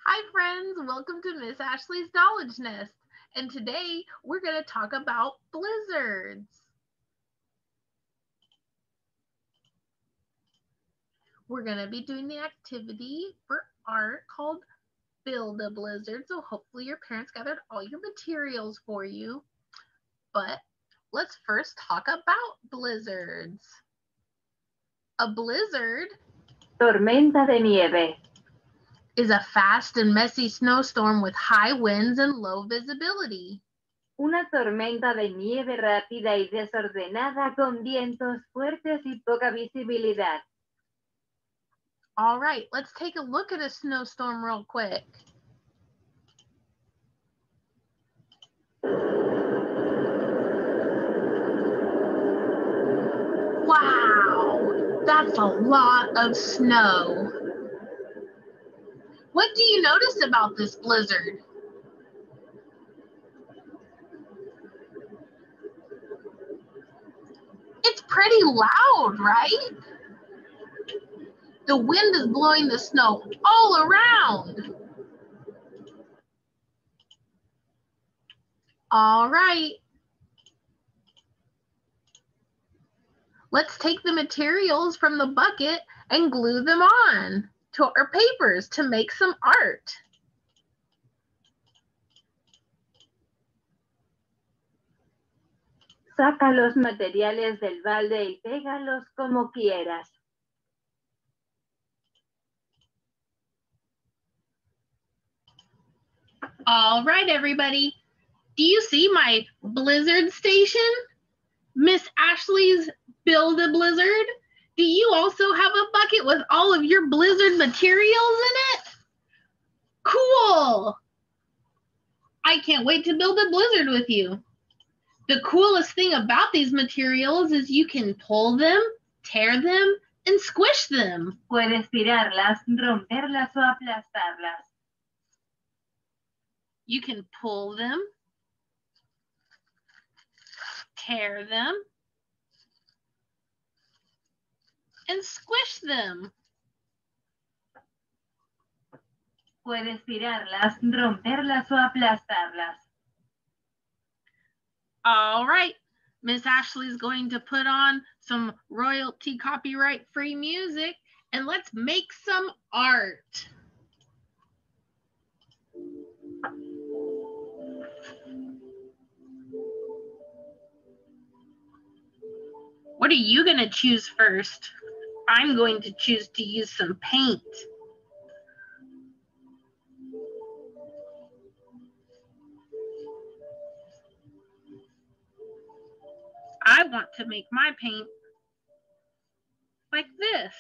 Hi friends, welcome to Miss Ashley's Knowledge Nest. And today we're going to talk about blizzards. We're going to be doing the activity for art called Build a Blizzard. So hopefully your parents gathered all your materials for you. But let's first talk about blizzards. A blizzard Tormenta de nieve. is a fast and messy snowstorm with high winds and low visibility. Una tormenta de nieve rápida y desordenada con vientos fuertes y poca visibilidad. All right, let's take a look at a snowstorm real quick. Wow, that's a lot of snow. What do you notice about this blizzard? It's pretty loud, right? The wind is blowing the snow all around. All right. Let's take the materials from the bucket and glue them on to our papers to make some art. Saca los materiales del balde y pégalos como quieras. All right, everybody. Do you see my blizzard station? Miss Ashley's Build a Blizzard? Do you also have a bucket with all of your blizzard materials in it? Cool! I can't wait to build a blizzard with you. The coolest thing about these materials is you can pull them, tear them, and squish them. Puedes tirarlas, romperlas o aplastarlas. You can pull them, tear them, and squish them. Puedes tirarlas, romperlas o aplastarlas. All right, Miss Ashley's going to put on some royalty copyright-free music, and let's make some art. What are you going to choose first? I'm going to choose to use some paint. I want to make my paint like this.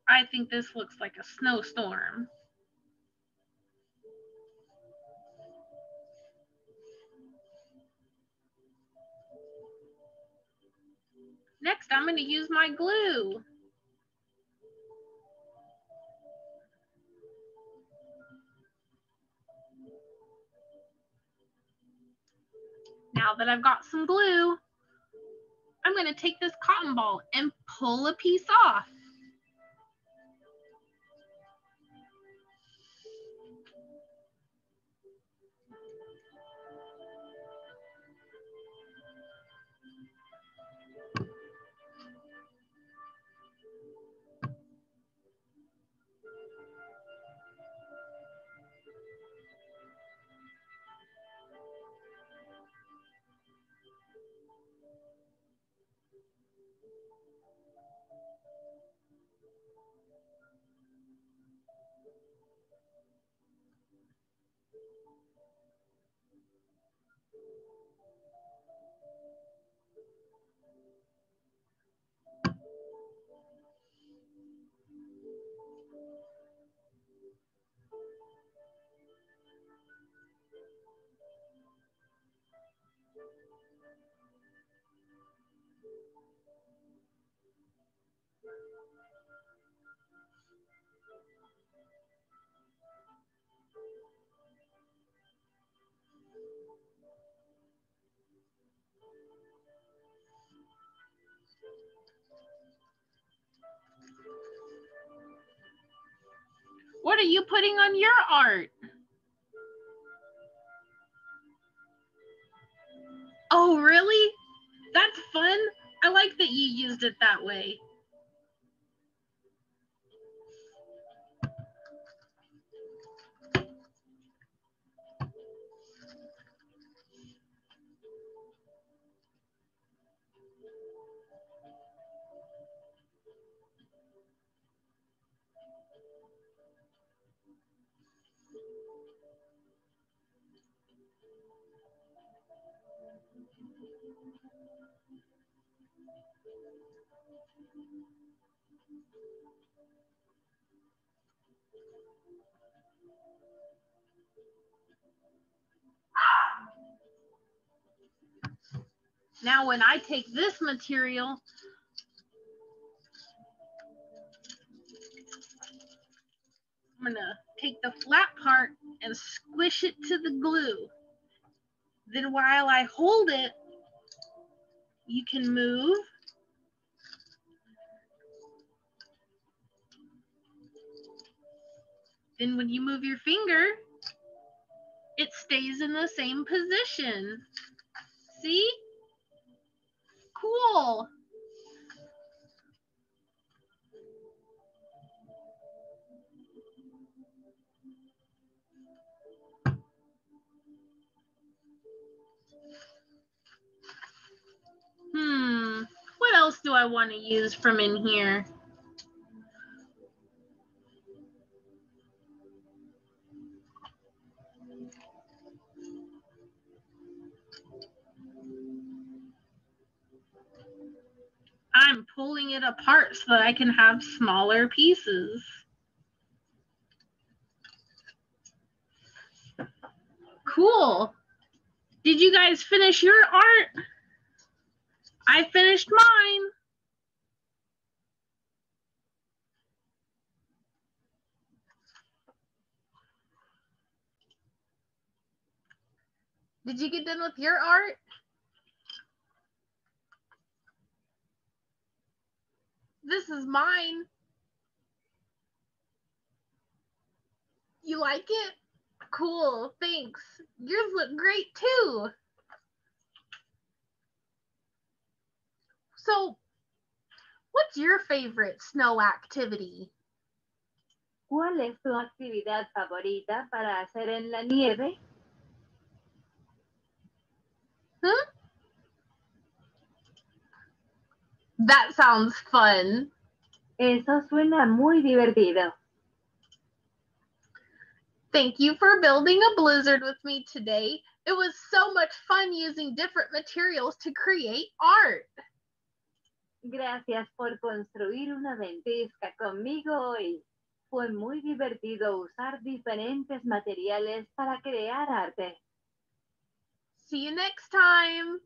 I think this looks like a snowstorm. Next, I'm going to use my glue. Now that I've got some glue, I'm going to take this cotton ball and pull a piece off. What are you putting on your art? Oh, really? That's fun. I like that you used it that way. Now when I take this material, I'm gonna take the flat part and squish it to the glue. Then while I hold it, you can move. Then when you move your finger, it stays in the same position. See? Cool. What else do I want to use from in here? I'm pulling it apart so that I can have smaller pieces. Cool. Did you guys finish your art? I finished mine. Did you get done with your art? This is mine. You like it? Cool, thanks. Yours look great too. So, what's your favorite snow activity? ¿Cuál es tu actividad favorita para hacer en la nieve? That sounds fun. Eso suena muy divertido. Thank you for building a blizzard with me today. It was so much fun using different materials to create art. Gracias por construir una ventisca conmigo hoy. Fue muy divertido usar diferentes materiales para crear arte. See you next time.